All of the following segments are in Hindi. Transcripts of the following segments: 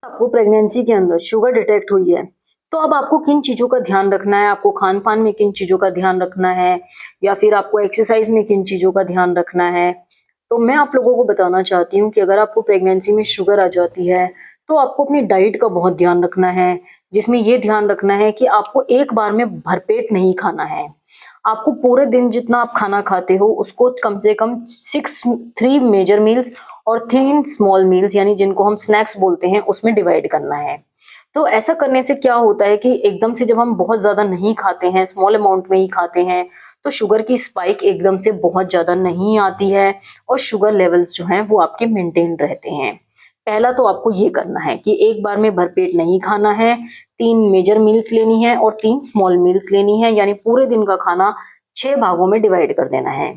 आपको प्रेगनेंसी के अंदर शुगर डिटेक्ट हुई है, तो अब आपको किन चीज़ों का ध्यान रखना है? आपको खान-पान में किन चीज़ों का ध्यान रखना है? या फिर आपको एक्सरसाइज़ में किन चीज़ों का ध्यान रखना है? तो मैं आप लोगों को बताना चाहती हूँ कि अगर आपको प्रेगनेंसी में शुगर आ जाती है, तो आपको अपनी डाइट का बहुत ध्यान रखना है, जिसमें ये ध्यान रखना है कि आपको एक बार में भरपेट नहीं खाना है। आपको पूरे दिन जितना आप खाना खाते हो, उसको कम से कम 6 3 मेजर मील्स और 3 स्मॉल मील्स यानी जिनको हम स्नैक्स बोलते हैं, उसमें डिवाइड करना है। तो ऐसा करने से क्या होता है कि एकदम से जब हम बहुत ज़्यादा नहीं खाते हैं, स्मॉल अमाउंट में ही खाते हैं, तो शुगर की स्पाइक एकदम से बहुत ज़्यादा नहीं आती है और शुगर लेवल्स जो हैं, वो आपके मेंटेन रहते हैं। पहला तो आपको ये करना है कि एक बार में भरपेट नहीं खाना है, 3 मेजर मील्स लेनी है और 3 स्मॉल मील्स लेनी है, यानी पूरे दिन का खाना 6 भागों में डिवाइड कर देना है।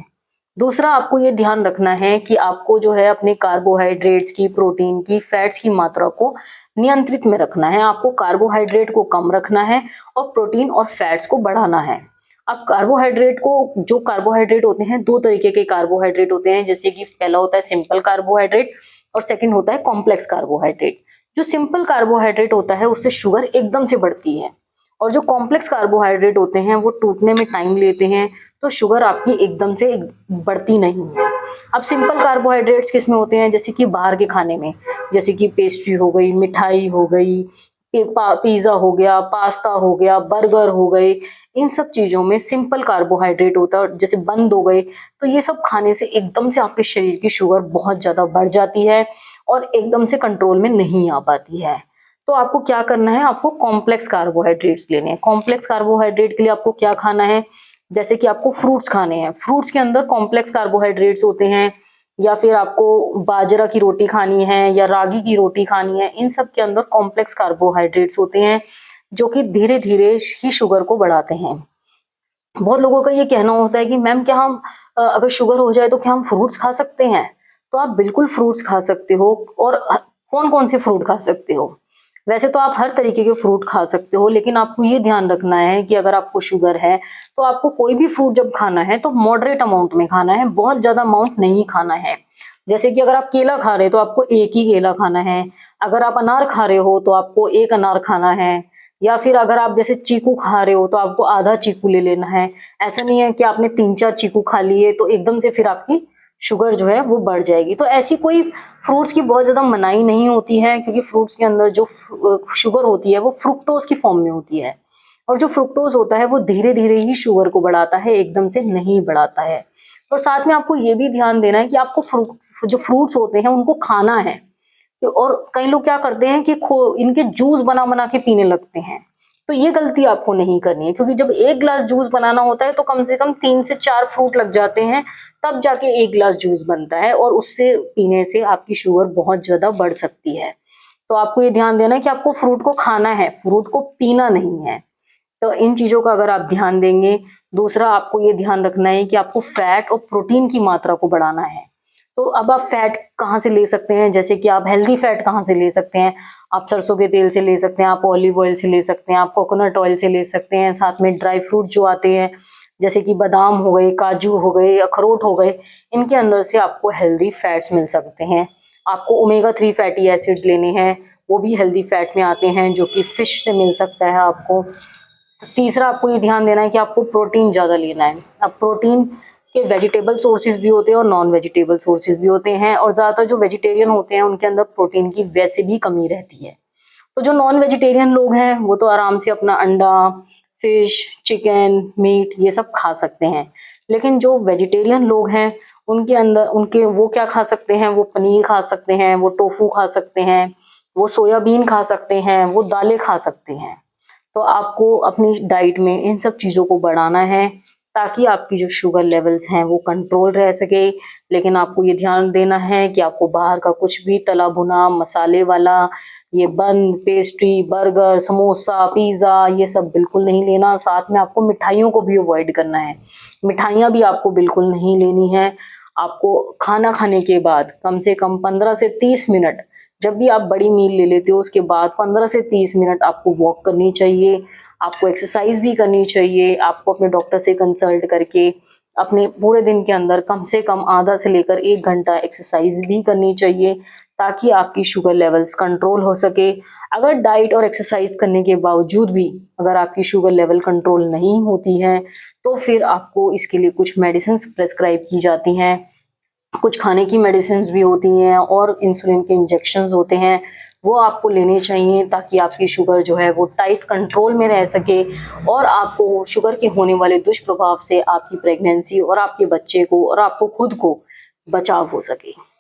दूसरा आपको ये ध्यान रखना है कि आपको जो है अपने कार्बोहाइड्रेट्स की, प्रोटीन की, फैट्स की मात्रा को नियंत्रित में रखना है। आपको कार्बोहाइड्रेट को कम रखना है और प्रोटीन और फैट्स को बढ़ाना है। अब कार्बोहाइड्रेट को जो कार्बोहाइड्रेट होते हैं 2 तरीके के कार्बोहाइड्रेट होते हैं, जैसे कि पहला होता है सिंपल कार्बोहाइड्रेट और सेकंड होता है कॉम्प्लेक्स कार्बोहाइड्रेट। जो सिंपल कार्बोहाइड्रेट होता है उससे शुगर एकदम से बढ़ती है और जो कॉम्प्लेक्स कार्बोहाइड्रेट होते हैं वो टूटने में टाइम लेते हैं, तो शुगर आपकी एकदम से बढ़ती नहीं है। अब सिंपल कार्बोहाइड्रेट्स किसमें होते हैं? जैसे कि बाहर के खाने में, जैसे कि पेस्ट्री हो गई, मिठाई हो गई, पिज़्ज़ा हो गया, पास्ता हो गया, बर्गर हो गए, इन सब चीज़ों में सिंपल कार्बोहाइड्रेट होता है और जैसे बंद हो गए, तो ये सब खाने से एकदम से आपके शरीर की शुगर बहुत ज़्यादा बढ़ जाती है और एकदम से कंट्रोल में नहीं आ पाती है। तो आपको क्या करना है? आपको कॉम्प्लेक्स कार्बोहाइड्रेट्स लेने हैं। कॉम्प्लेक्स कार्बोहाइड्रेट के लिए आपको क्या खाना है? जैसे कि आपको फ्रूट्स खाने हैं। फ्रूट्स के अंदर कॉम्प्लेक्स कार्बोहाइड्रेट्स होते हैं या फिर आपको बाजरा की रोटी खानी है या रागी की रोटी खानी है। इन सब के अंदर कॉम्प्लेक्स कार्बोहाइड्रेट्स होते हैं, जो कि धीरे-धीरे ही शुगर को बढ़ाते हैं। बहुत लोगों का ये कहना होता है कि मैम क्या हम अगर शुगर हो जाए तो क्या हम फ्रूट्स खा सकते हैं? तो आप बिल्कुल फ्रूट्स खा सकते हो और कौन-कौन से फ्रूट खा सकते हो? वैसे तो आप हर तरीके के फ्रूट खा सकते हो, लेकिन आपको ये ध्यान रखना है कि अगर आपको शुगर है, तो आपको कोई भी फ्रूट जब खाना है तो मॉडरेट अमाउंट में खाना है, बहुत ज़्यादा अमाउंट नहीं खाना है। जैसे कि अगर आप केला खा रहे हो तो आपको 1 ही केला खाना है, अगर आप अनार खा रहे हो तो आपको 1 अनार खाना है या फिर अगर आप जैसे चीकू खा रहे हो तो आपको आधा चीकू ले लेना है। ऐसा नहीं है कि आपने 3-4 चीकू खा लिए तो एकदम से फिर आपकी शुगर जो है वो बढ़ जाएगी। तो ऐसी कोई फ्रूट्स की बहुत ज़्यादा मनाही नहीं होती है, क्योंकि फ्रूट्स के अंदर जो शुगर होती है वो फ्रुक्टोज़ की फॉर्म में होती है और जो फ्रुक्टोज़ होता है वो धीरे-धीरे ही शुगर को बढ़ाता है, एकदम से नहीं बढ़ाता है। और साथ में आपको ये भी ध्यान देना है कि आपको जो फ्रूट्स होते हैं उनको खाना है। और कई लोग क्या करते हैं कि इनके जूस बना-बना के पीने लगते हैं। तो ये गलती आपको नहीं करनी है, क्योंकि जब 1 ग्लास जूस बनाना होता है तो कम से कम 3 से 4 फ्रूट लग जाते हैं, तब जाके 1 ग्लास जूस बनता है और उससे पीने से आपकी शुगर बहुत ज़्यादा बढ़ सकती है। तो आपको ये ध्यान देना है कि आपको फ्रूट को खाना है, फ्रूट को पीना नहीं है। तो इन चीज़ों का अगर आप ध्यान देंगे, दूसरा आपको ये ध्यान रखना है कि आपको फैट और प्रोटीन की मात्रा को बढ़ाना है। तो अब आप फैट कहाँ से ले सकते हैं? जैसे कि आप हेल्दी फैट कहाँ से ले सकते हैं? आप सरसों के तेल से ले सकते हैं, आप ऑलिव ऑयल से ले सकते हैं, आप कोकोनट ऑयल से ले सकते हैं, साथ में ड्राई फ्रूट जो आते हैं, जैसे कि बादाम हो गए, काजू हो गए, अखरोट हो गए, इनके अंदर से आपको हेल्दी फैट्स मिल सकते हैं। आपको ओमेगा 3 फैटी एसिड्स लेने हैं, वो भी हेल्दी फैट में आते हैं, जो कि फिश से मिल सकता है आपको। तो तीसरा आपको ये ध्यान देना है कि आपको प्रोटीन ज़्यादा लेना है। अब प्रोटीन के वेजिटेबल सोर्सेज़ भी होते हैं और नॉन वेजिटेबल सोर्सेज़ भी होते हैं और ज़्यादातर जो वेजिटेरियन होते हैं उनके अंदर प्रोटीन की वैसे भी कमी रहती है। तो जो नॉन वेजिटेरियन लोग हैं वो तो आराम से अपना अंडा, फिश, चिकन, मीट ये सब खा सकते हैं। लेकिन जो वेजिटेरियन लोग हैं उनके अंदर उनके वो क्या खा सकते हैं? वो पनीर खा सकते हैं, वो टोफू खा सकते हैं, वो सोयाबीन खा सकते हैं, वो दालें खा सकते हैं। तो आपको अपनी डाइट में इन सब चीज़ों को बढ़ाना है, ताकि आपकी जो शुगर लेवल्स हैं वो कंट्रोल रह सके। लेकिन आपको ये ध्यान देना है कि आपको बाहर का कुछ भी तला भुना, मसाले वाला, ये बन, पेस्ट्री, बर्गर, समोसा, पिज़्ज़ा ये सब बिल्कुल नहीं लेना। साथ में आपको मिठाइयों को भी अवॉइड करना है। मिठाइयाँ भी आपको बिल्कुल नहीं लेनी है। आपको खाना खाने के बाद कम से कम 15 से 30 मिनट, जब भी आप बड़ी मील ले लेते हो उसके बाद 15 से 30 मिनट आपको वॉक करनी चाहिए, आपको एक्सरसाइज़ भी करनी चाहिए, आपको अपने डॉक्टर से कंसल्ट करके अपने पूरे दिन के अंदर कम से कम आधा से लेकर 1 घंटा एक्सरसाइज़ भी करनी चाहिए, ताकि आपकी शुगर लेवल्स कंट्रोल हो सके। अगर डाइट और एक्सरसाइज करने के बावजूद भी अगर आपकी शुगर लेवल कंट्रोल नहीं होती है, तो फिर आपको इसके लिए कुछ मेडिसिन्स प्रेस्क्राइब की जाती हैं। कुछ खाने की मेडिसिन्स भी होती हैं और इंसुलिन के इंजेक्शंस होते हैं, वो आपको लेने चाहिए ताकि आपकी शुगर जो है वो टाइट कंट्रोल में रह सके और आपको शुगर के होने वाले दुष्प्रभाव से आपकी प्रेगनेंसी और आपके बच्चे को और आपको खुद को बचाव हो सके।